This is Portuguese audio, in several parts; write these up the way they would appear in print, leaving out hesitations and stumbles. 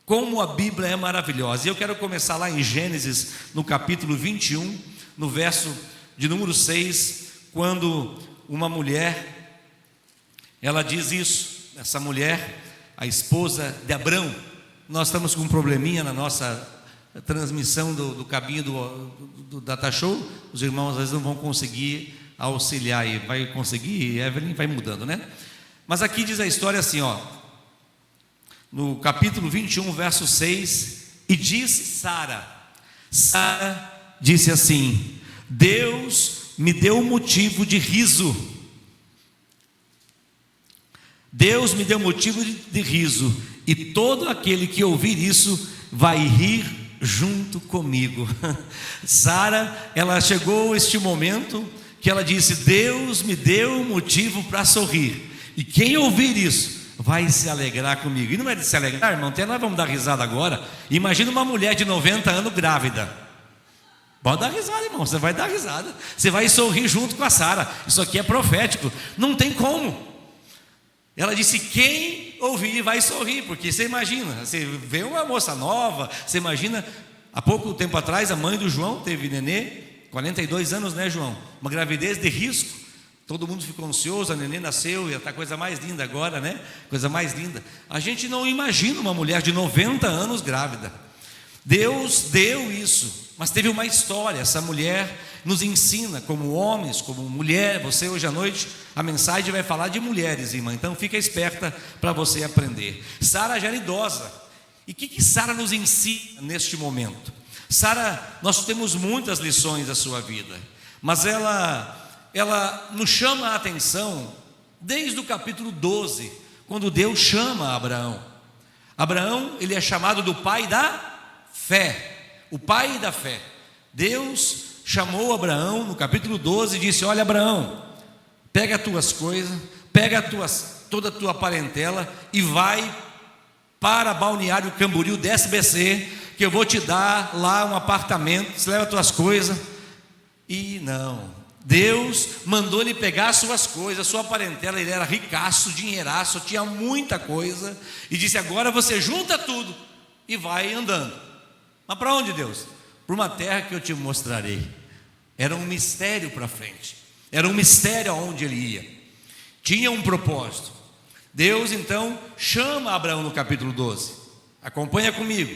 Como a Bíblia é maravilhosa. E eu quero começar lá em Gênesis, no capítulo 21, no verso de número 6, quando uma mulher, ela diz isso. Essa mulher, a esposa de Abrão. Nós estamos com um probleminha na nossa transmissão do cabinho do Data Show. Os irmãos às vezes não vão conseguir auxiliar e vai conseguir, Evelyn vai mudando, né? Mas aqui diz a história assim, ó, no capítulo 21, verso 6, e disse Sara disse assim: Deus me deu motivo de riso. Deus me deu motivo de riso, e todo aquele que ouvir isso vai rir junto comigo. Sara, ela chegou a este momento que ela disse: Deus me deu motivo para sorrir, e quem ouvir isso vai se alegrar comigo. E não é de se alegrar, irmão, nós vamos dar risada agora. Imagina uma mulher de 90 anos grávida. Pode dar risada, irmão, você vai dar risada, você vai sorrir junto com a Sara. Isso aqui é profético, não tem como. Ela disse: quem ouvir vai sorrir, porque você imagina, você vê uma moça nova, você imagina, há pouco tempo atrás a mãe do João teve nenê, 42 anos, né, João? Uma gravidez de risco, todo mundo ficou ansioso, a nenê nasceu e está a coisa mais linda agora, né? Coisa mais linda. A gente não imagina uma mulher de 90 anos grávida. Deus deu isso, mas teve uma história. Essa mulher nos ensina como homens, como mulher. Você hoje à noite, a mensagem vai falar de mulheres, irmã, então fica esperta para você aprender. Sara já era idosa. E o que Sara nos ensina neste momento? Sara, nós temos muitas lições da sua vida, mas ela nos chama a atenção desde o capítulo 12, quando Deus chama Abraão. Abraão, ele é chamado do pai da fé, o pai da fé. Deus chamou Abraão no capítulo 12 e disse: olha, Abraão, pega as tuas coisas, pega toda a tua parentela e vai para Balneário Camboriú, desce BC, que eu vou te dar lá um apartamento, você leva as tuas coisas. E não, Deus mandou ele pegar as suas coisas, a sua parentela. Ele era ricaço, dinheiraço, tinha muita coisa, e disse: agora você junta tudo e vai andando. Mas para onde, Deus? Para uma terra que eu te mostrarei. Era um mistério para frente, era um mistério aonde ele ia, tinha um propósito. Deus então chama Abraão no capítulo 12, acompanha comigo.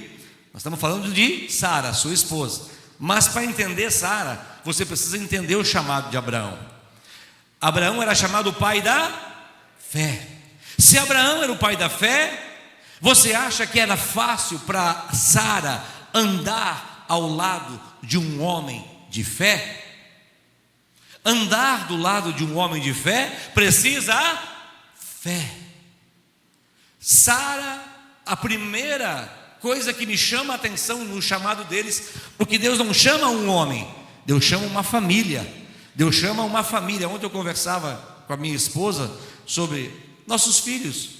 Nós estamos falando de Sara, sua esposa. Mas para entender Sara, você precisa entender o chamado de Abraão. Abraão era chamado o pai da fé. Se Abraão era o pai da fé, você acha que era fácil para Sara andar ao lado de um homem de fé? Andar do lado de um homem de fé precisa fé. Sara, a primeira coisa que me chama a atenção no chamado deles, porque Deus não chama um homem, Deus chama uma família. Deus chama uma família. Ontem eu conversava com a minha esposa sobre nossos filhos,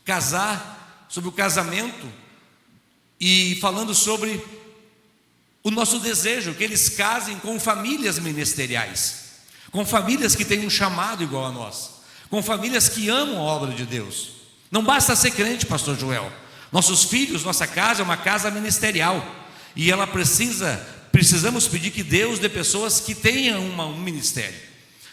casar, sobre o casamento, e falando sobre o nosso desejo que eles casem com famílias ministeriais, com famílias que têm um chamado igual a nós, com famílias que amam a obra de Deus. Não basta ser crente, pastor Joel. Nossos filhos, nossa casa é uma casa ministerial, e ela precisamos pedir que Deus dê pessoas que tenham um ministério.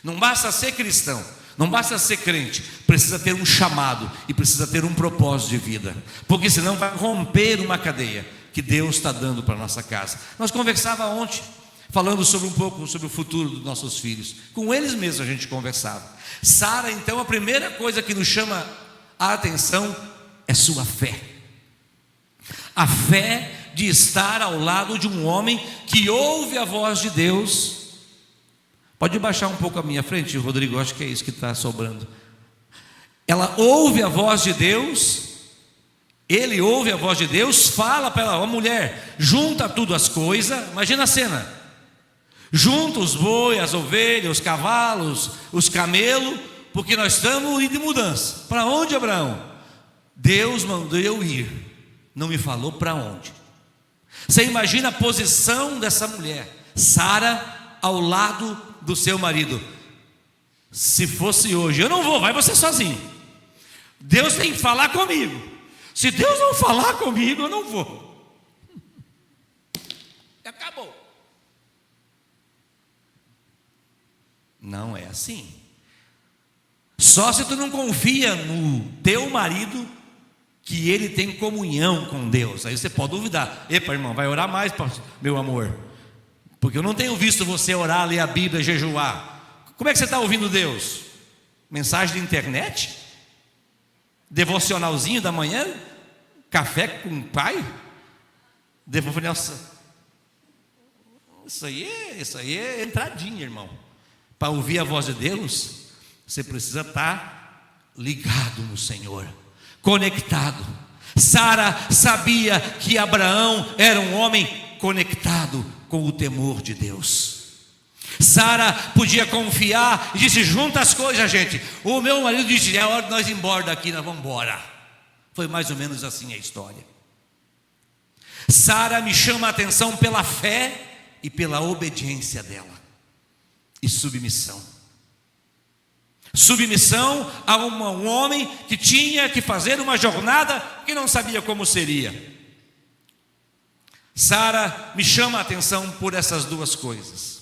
Não basta ser cristão, não basta ser crente, precisa ter um chamado e precisa ter um propósito de vida, porque senão vai romper uma cadeia que Deus está dando para a nossa casa. Nós conversávamos ontem, falando sobre um pouco sobre o futuro dos nossos filhos. Com eles mesmos a gente conversava. Sara, então, a primeira coisa que nos chama a atenção é sua fé. A fé de estar ao lado de um homem que ouve a voz de Deus. Pode baixar um pouco a minha frente, Rodrigo, acho que é isso que está sobrando. Ela ouve a voz de Deus, ele ouve a voz de Deus, fala para ela: ó, mulher, junta tudo as coisas. Imagina a cena: junta os bois, as ovelhas, os cavalos, os camelos, porque nós estamos indo de mudança. Para onde, Abraão? Deus mandou eu ir, não me falou para onde. Você imagina a posição dessa mulher, Sara, ao lado do seu marido. Se fosse hoje: eu não vou, vai você sozinho, Deus tem que falar comigo. Se Deus não falar comigo, eu não vou. Acabou. Não é assim. Só se tu não confia no teu marido, que ele tem comunhão com Deus. Aí você pode duvidar. Epa, irmão, vai orar mais, meu amor, porque eu não tenho visto você orar, ler a Bíblia, jejuar. Como é que você está ouvindo Deus? Mensagem de internet? Devocionalzinho da manhã? Café com o pai? Devocional. Isso aí é entradinha, irmão. Para ouvir a voz de Deus, você precisa estar ligado no Senhor, conectado. Sara sabia que Abraão era um homem conectado com o temor de Deus. Sara podia confiar e disse: junta as coisas, gente. O meu marido disse: é hora de nós ir embora daqui, nós vamos embora. Foi mais ou menos assim a história. Sara me chama a atenção pela fé e pela obediência dela, e submissão. Submissão a um homem que tinha que fazer uma jornada que não sabia como seria. Sara me chama a atenção por essas duas coisas.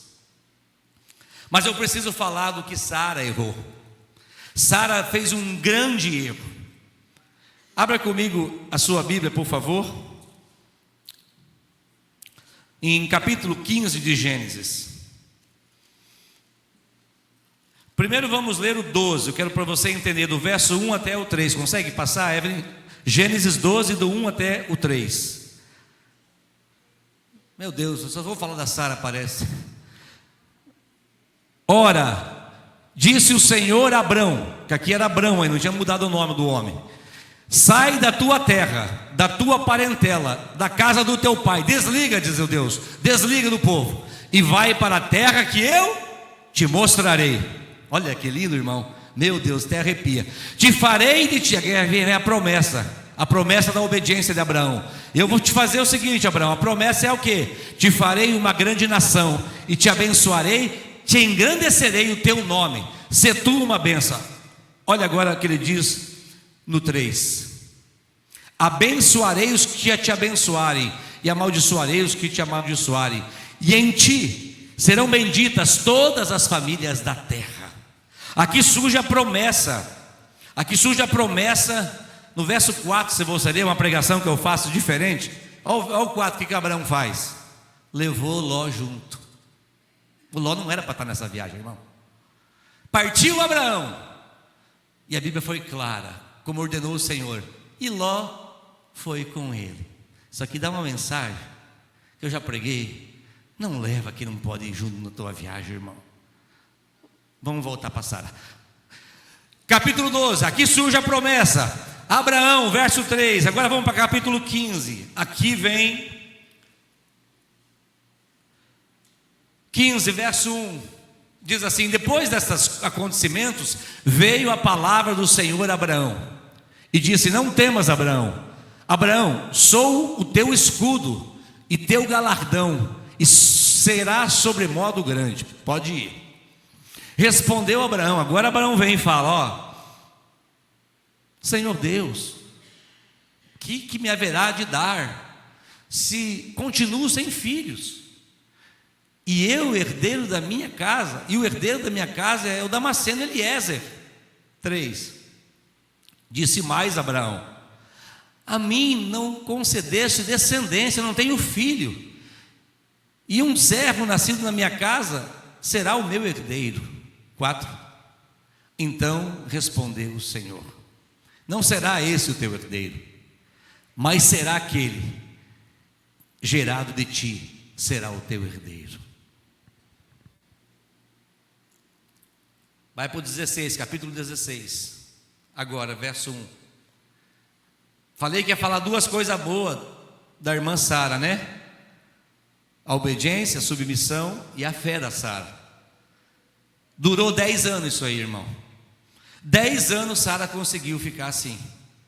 Mas eu preciso falar do que Sara errou. Sara fez um grande erro. Abra comigo a sua Bíblia, por favor, em capítulo 15 de Gênesis. Primeiro vamos ler o 12. Eu quero para você entender do verso 1 até o 3. Consegue passar, Evelyn? Gênesis 12, do 1 até o 3. Meu Deus, eu só vou falar da Sara, parece. Ora, disse o Senhor a Abrão, que aqui era Abrão, aí não tinha mudado o nome do homem: sai da tua terra, da tua parentela, da casa do teu pai. Desliga, diz o Deus, desliga do povo, e vai para a terra que eu te mostrarei. Olha que lindo, irmão. Meu Deus, até arrepia. Te farei de ti, vem a promessa da obediência de Abraão. Eu vou te fazer o seguinte, Abraão, a promessa é o quê? Te farei uma grande nação, e te abençoarei, te engrandecerei o teu nome, se tu uma bênção. Olha agora o que ele diz no 3: abençoarei os que te abençoarem, e amaldiçoarei os que te amaldiçoarem, e em ti serão benditas todas as famílias da terra. Aqui surge a promessa. No verso 4, se você ler uma pregação que eu faço diferente, olha o 4, o que Abraão faz? Levou Ló junto. O Ló não era para estar nessa viagem, irmão. Partiu Abraão, e a Bíblia foi clara, como ordenou o Senhor, e Ló foi com ele. Isso aqui dá uma mensagem que eu já preguei. Não leva quem não pode ir junto na tua viagem, irmão. Vamos voltar para Sara. Capítulo 12, aqui surge a promessa. Abraão, verso 3. Agora vamos para capítulo 15. Aqui vem 15, verso 1. Diz assim: depois destes acontecimentos, veio a palavra do Senhor a Abraão, e disse: não temas, Abraão. Abraão, sou o teu escudo e teu galardão, e será sobremodo grande. Pode ir. Respondeu Abraão. Agora Abraão vem e fala: Senhor Deus, que me haverá de dar, se continuo sem filhos? E eu, herdeiro da minha casa, e o herdeiro da minha casa é o Damasceno Eliezer. 3. Disse mais Abraão: a mim não concedeste descendência, eu não tenho filho, e um servo nascido na minha casa será o meu herdeiro. 4. Então respondeu o Senhor: não será esse o teu herdeiro, mas será aquele gerado de ti, será o teu herdeiro. Vai para o 16, capítulo 16. Agora, verso 1. Falei que ia falar duas coisas boas da irmã Sara, né? A obediência, a submissão e a fé da Sara. Durou 10 anos isso aí, irmão. 10 anos Sara conseguiu ficar assim,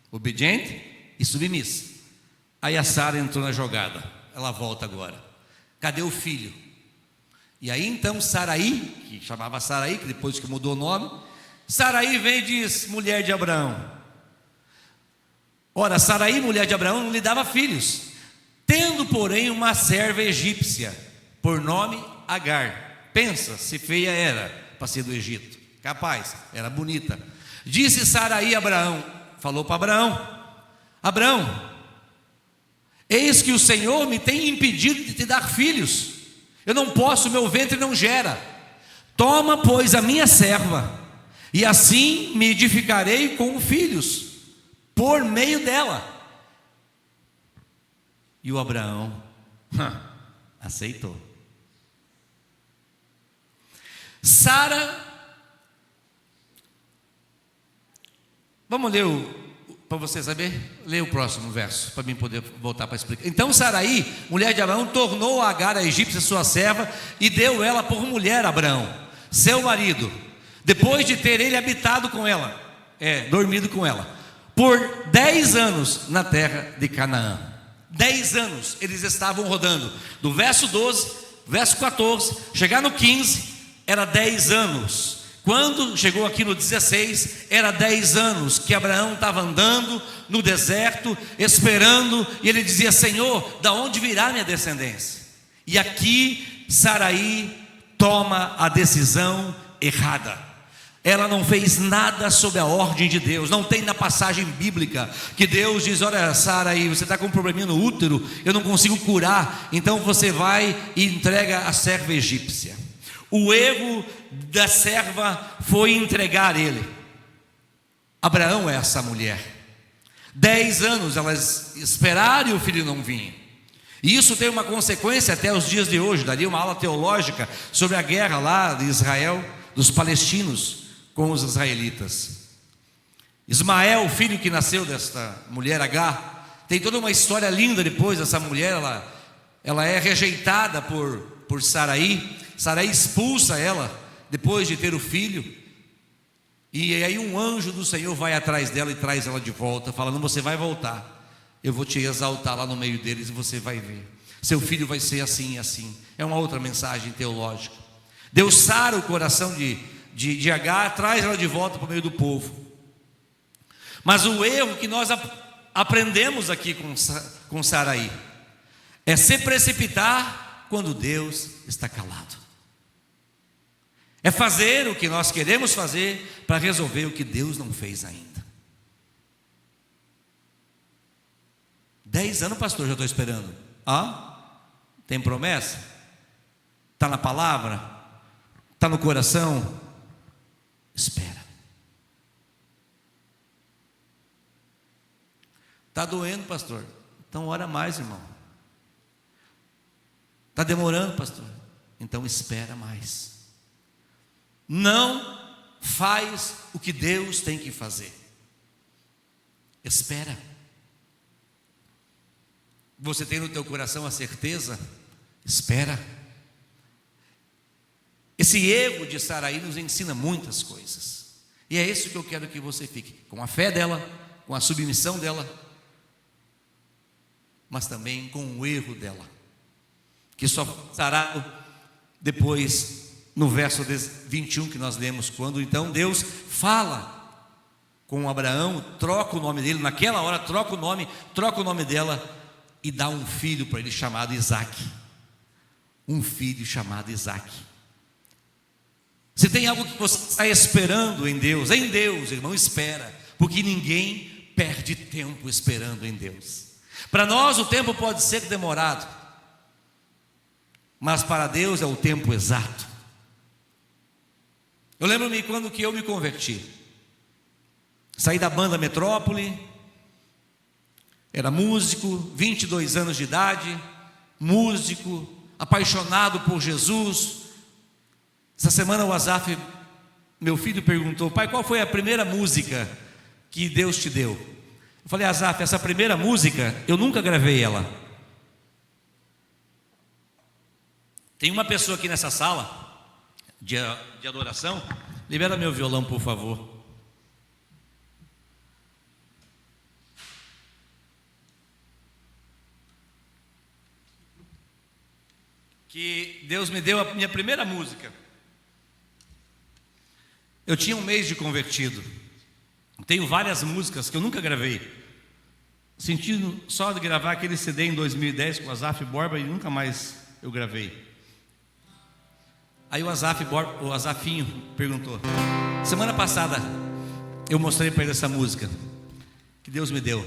obediente e submissa. Aí a Sara entrou na jogada. Ela volta agora. Cadê o filho? E aí então Saraí, que chamava Saraí, que depois que mudou o nome, Saraí vem e diz: mulher de Abraão, Ora, Saraí, mulher de Abraão, não lhe dava filhos, tendo, porém, uma serva egípcia, por nome Agar. Pensa se feia era para ser do Egito. Capaz, era bonita. Disse Saraí a Abraão, falou para Abraão: Abraão, eis que o Senhor me tem impedido de te dar filhos. Eu não posso, meu ventre não gera. Toma, pois, a minha serva, e assim me edificarei com filhos por meio dela. E o Abraão aceitou. Sara, vamos ler para você saber? Lê o próximo verso, para mim poder voltar para explicar. Então Saraí, mulher de Abraão, tornou a Agar, a egípcia, sua serva, e deu ela por mulher a Abraão, seu marido, depois de ter ele habitado com ela, dormido com ela, por 10 anos na terra de Canaã. 10 anos eles estavam rodando, do verso 12, verso 14, chegar no 15, era 10 anos. Quando chegou aqui no 16, era 10 anos que Abraão estava andando no deserto, esperando, e ele dizia: Senhor, da onde virá minha descendência? E aqui Saraí toma a decisão errada. Ela não fez nada sob a ordem de Deus. Não tem na passagem bíblica que Deus diz: olha, Saraí, você está com um probleminha no útero, eu não consigo curar, então você vai e entrega a serva egípcia. O erro da serva foi entregar ele. Abraão é essa mulher. 10 anos elas esperaram e o filho não vinha. E isso tem uma consequência até os dias de hoje. Daria uma aula teológica sobre a guerra lá de Israel, dos palestinos com os israelitas. Ismael, o filho que nasceu desta mulher Agar, tem toda uma história linda depois. Essa mulher, ela é rejeitada por Saraí. Saraí expulsa ela depois de ter o filho, e aí um anjo do Senhor vai atrás dela e traz ela de volta, falando: você vai voltar, eu vou te exaltar lá no meio deles e você vai ver, seu filho vai ser assim e assim. É uma outra mensagem teológica. Deus sara o coração de Agar, traz ela de volta para o meio do povo. Mas o erro que nós aprendemos aqui com Saraí é se precipitar quando Deus está calado. É fazer o que nós queremos fazer para resolver o que Deus não fez ainda. 10 anos, pastor, já estou esperando. Tem promessa? Está na palavra? Está no coração? Espera. Está doendo, pastor? Então ora mais, irmão. Está demorando, pastor? Então espera mais. Não faz o que Deus tem que fazer. Espera. Você tem no teu coração a certeza? Espera. Esse erro de Saraí nos ensina muitas coisas. E é isso que eu quero que você fique, com a fé dela, com a submissão dela, mas também com o erro dela, que só fará depois, no verso 21 que nós lemos, quando então Deus fala com Abraão, troca o nome dele, naquela hora troca o nome dela e dá um filho para ele chamado Isaque. Um filho chamado Isaque. Se tem algo que você está esperando em Deus, irmão, espera, porque ninguém perde tempo esperando em Deus. Para nós o tempo pode ser demorado, mas para Deus é o tempo exato. Eu lembro-me quando que eu me converti. Saí da banda Metrópole, era músico, 22 anos de idade, músico, apaixonado por Jesus. Essa semana o Azaf, meu filho, perguntou: pai, qual foi a primeira música que Deus te deu? Eu falei: Azaf, essa primeira música, eu nunca gravei ela. Tem uma pessoa aqui nessa sala de adoração. Libera meu violão, por favor. Que Deus me deu a minha primeira música. Eu tinha um mês de convertido. Tenho várias músicas que eu nunca gravei. sentindo só de gravar aquele CD em 2010 com o Azaf Borba, e nunca mais eu gravei. Aí o Azafinho perguntou: semana passada eu mostrei para ele essa música que Deus me deu.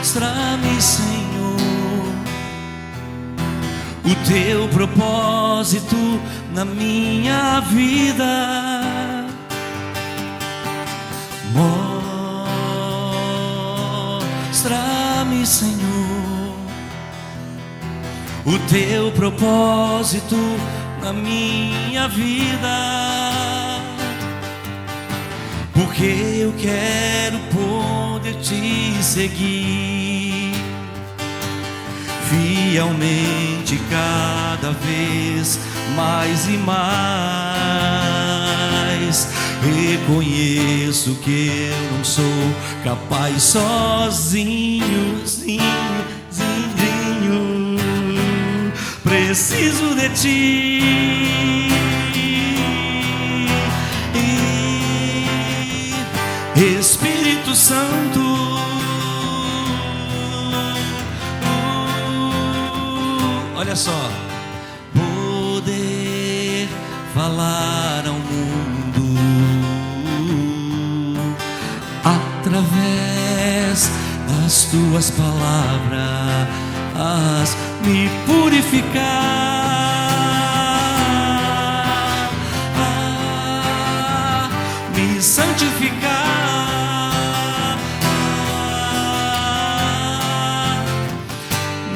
Mostra-me, Senhor, o teu propósito na minha vida. Mostra-me, Senhor, o teu propósito na minha vida, porque eu quero poder te seguir fielmente, cada vez mais e mais. Reconheço que eu não sou capaz sozinho, preciso de ti. Espírito Santo, olha só, poder falar ao mundo através das tuas palavras, me purificar, me santificar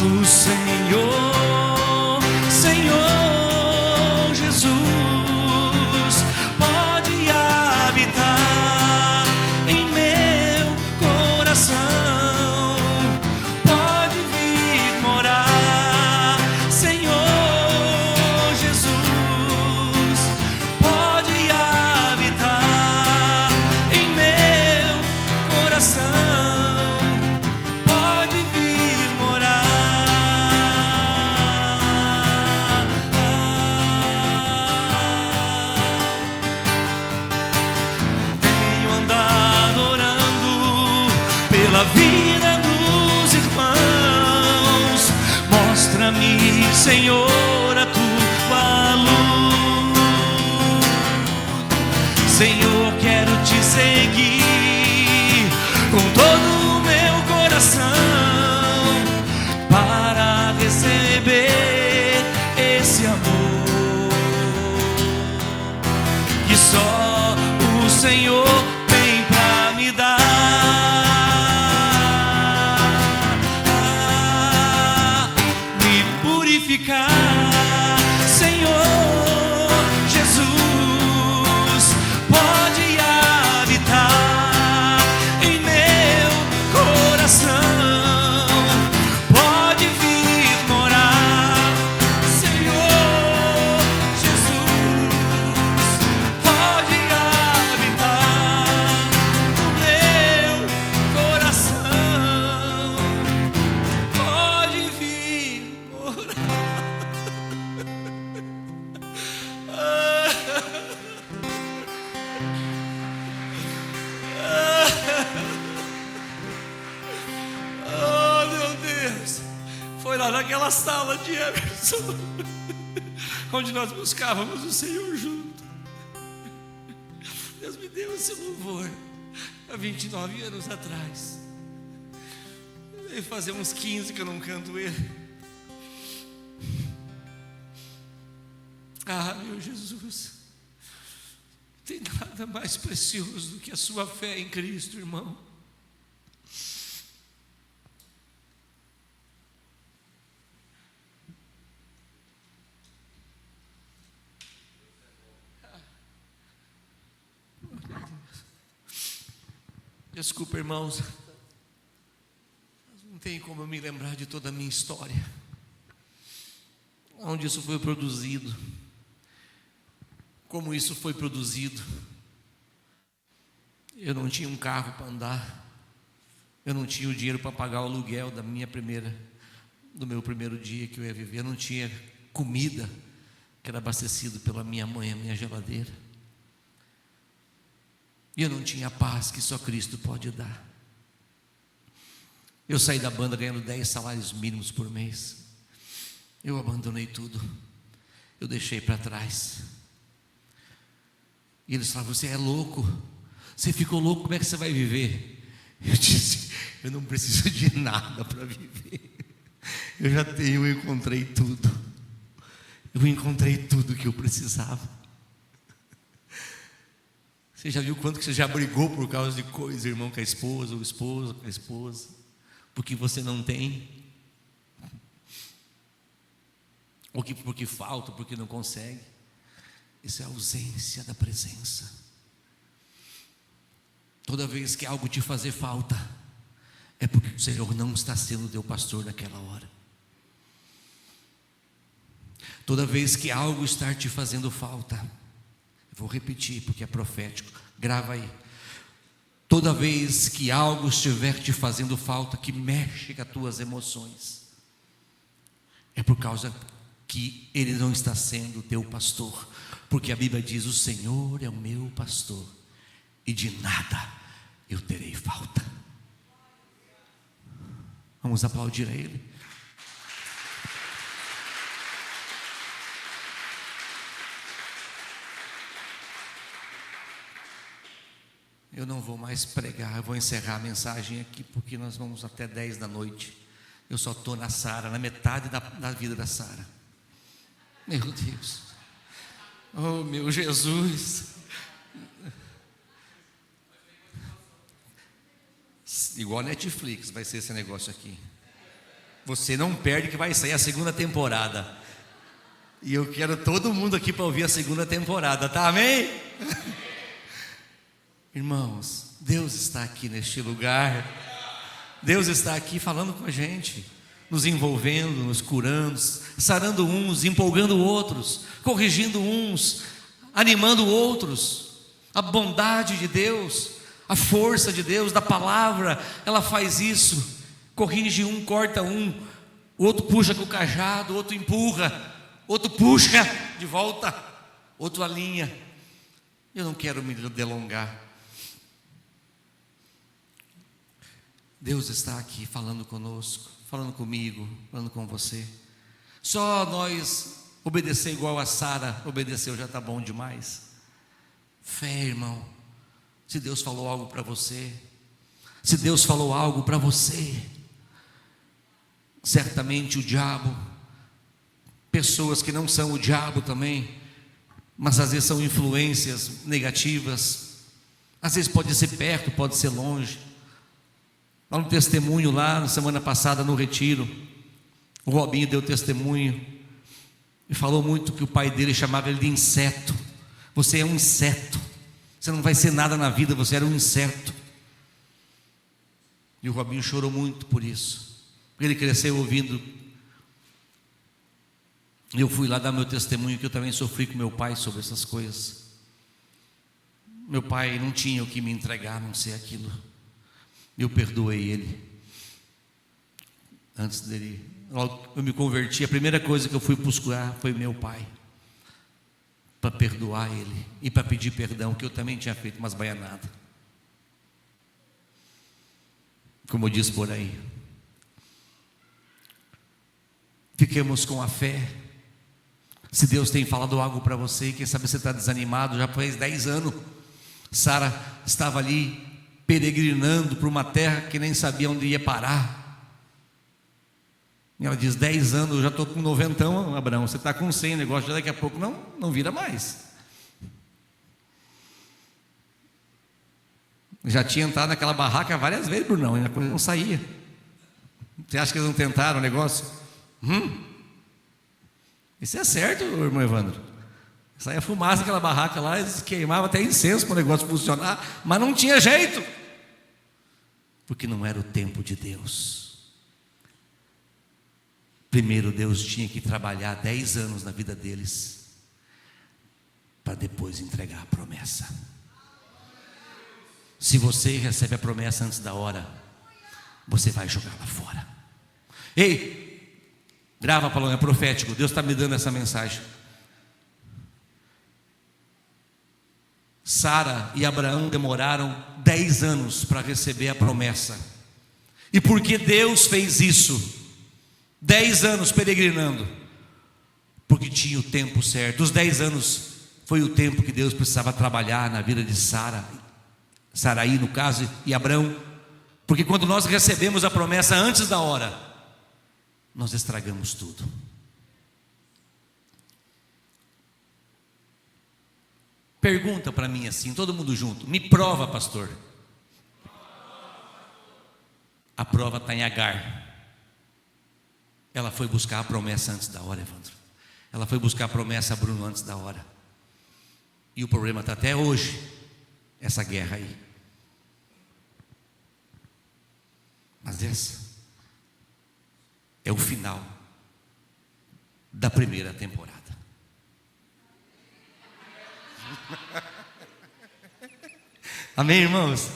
no Senhor, Senhor Jesus. Pode habitar em meu coração, pode vir morar, Senhor Jesus. Pode habitar em meu coração, pode vir morar. Tenho andado orando pela vida dos irmãos. Mostra-me, Senhor, a tua luz. Senhor, quero te seguir com todo o meu coração, para receber esse amor que só o Senhor tem pra me dar. Me purificar, Senhor Jesus. Pode habitar em meu coração, pode vir morar, Senhor Jesus. Pode habitar no meu coração, pode vir morar. Oh, meu Deus! Foi lá naquela sala de Emerson onde nós buscávamos o Senhor junto. Deus me deu esse louvor há 29 anos atrás. Deve fazer uns 15 que eu não canto ele. Ah, meu Jesus, tem nada mais precioso do que a sua fé em Cristo, irmão. Desculpa, irmãos, não tem como eu me lembrar de toda a minha história, onde isso foi produzido, como isso foi produzido. Eu não tinha um carro para andar, eu não tinha o dinheiro para pagar o aluguel do meu primeiro dia que eu ia viver, eu não tinha comida, que era abastecido pela minha mãe, a minha geladeira. E eu não tinha a paz que só Cristo pode dar. Eu saí da banda ganhando 10 salários mínimos por mês. Eu abandonei tudo. Eu deixei para trás. E eles falavam: você é louco. Você ficou louco, como é que você vai viver? Eu disse: eu não preciso de nada para viver. Eu encontrei tudo. Eu encontrei tudo que eu precisava. Você já viu quanto que você já brigou por causa de coisa, irmão, com a esposa, ou esposa com a esposa, porque você não tem, ou porque falta, porque não consegue? Isso é a ausência da presença. Toda vez que algo te fazer falta, é porque o Senhor não está sendo teu pastor naquela hora. Toda vez que algo está te fazendo falta, vou repetir porque é profético, grava aí. Toda vez que algo estiver te fazendo falta, que mexe com as tuas emoções, é por causa que Ele não está sendo teu pastor. Porque a Bíblia diz: o Senhor é o meu pastor, e de nada eu terei falta. Vamos aplaudir a Ele. Eu não vou mais pregar, eu vou encerrar a mensagem aqui, porque nós vamos até 10 da noite. Eu só estou na Sara, na metade da vida da Sara. Meu Deus, oh meu Jesus, igual Netflix vai ser esse negócio aqui. Você não perde que vai sair a segunda temporada. E eu quero todo mundo aqui para ouvir a segunda temporada, tá? Amém? Irmãos, Deus está aqui neste lugar. Deus está aqui falando com a gente, nos envolvendo, nos curando, sarando uns, empolgando outros, corrigindo uns, animando outros. A bondade de Deus, a força de Deus, da palavra, ela faz isso. Corrige um, corta um, o outro puxa com o cajado, o outro empurra, outro puxa de volta, outro alinha. Eu não quero me delongar. Deus está aqui falando conosco, falando comigo, falando com você. Só nós obedecer igual a Sara obedeceu já está bom demais. Fé, irmão. Se Deus falou algo para você, se Deus falou algo para você, certamente o diabo, pessoas que não são o diabo também, mas às vezes são influências negativas, às vezes pode ser perto, pode ser longe. Há um testemunho lá na semana passada no retiro, o Robinho deu testemunho e falou muito que o pai dele chamava ele de inseto. Você é um inseto, você não vai ser nada na vida, você era um inseto. E o Robinho chorou muito por isso, porque ele cresceu ouvindo. Eu fui lá dar meu testemunho, que eu também sofri com meu pai sobre essas coisas. Meu pai não tinha o que me entregar, a não ser aquilo. Eu perdoei ele. Antes dele, logo eu me converti, a primeira coisa que eu fui buscar foi meu pai, para perdoar ele e para pedir perdão, que eu também tinha feito umas baianadas, como diz por aí. Fiquemos com a fé. Se Deus tem falado algo para você, quem sabe você está desanimado, já faz 10 anos. Sara estava ali peregrinando por uma terra que nem sabia onde ia parar. E ela diz: 10 anos, eu já estou com 90, Abraão, você está com 100, o negócio já daqui a pouco não vira mais. Já tinha entrado naquela barraca várias vezes, Brunão, e a coisa não saía. Você acha que eles não tentaram o negócio? Isso é certo, irmão Evandro. Saía fumaça daquela barraca lá, eles queimavam até incenso para o negócio funcionar, mas não tinha jeito, porque não era o tempo de Deus. Primeiro Deus tinha que trabalhar 10 anos na vida deles, para depois entregar a promessa. Se você recebe a promessa antes da hora, você vai jogá-la fora. Ei, grava, Paulo, é profético, Deus está me dando essa mensagem. Sara e Abraão demoraram 10 anos para receber a promessa. E por que Deus fez isso? 10 anos peregrinando, porque tinha o tempo certo. Os 10 anos foi o tempo que Deus precisava trabalhar na vida de Saraí no caso, e Abraão. Porque quando nós recebemos a promessa antes da hora, nós estragamos tudo. Pergunta para mim assim, todo mundo junto, me prova, pastor. A prova está em Agar. Ela foi buscar a promessa antes da hora, Evandro. Ela foi buscar a promessa a Bruno antes da hora. E o problema está até hoje, essa guerra aí. Mas essa é o final da primeira temporada. Amém, irmãos?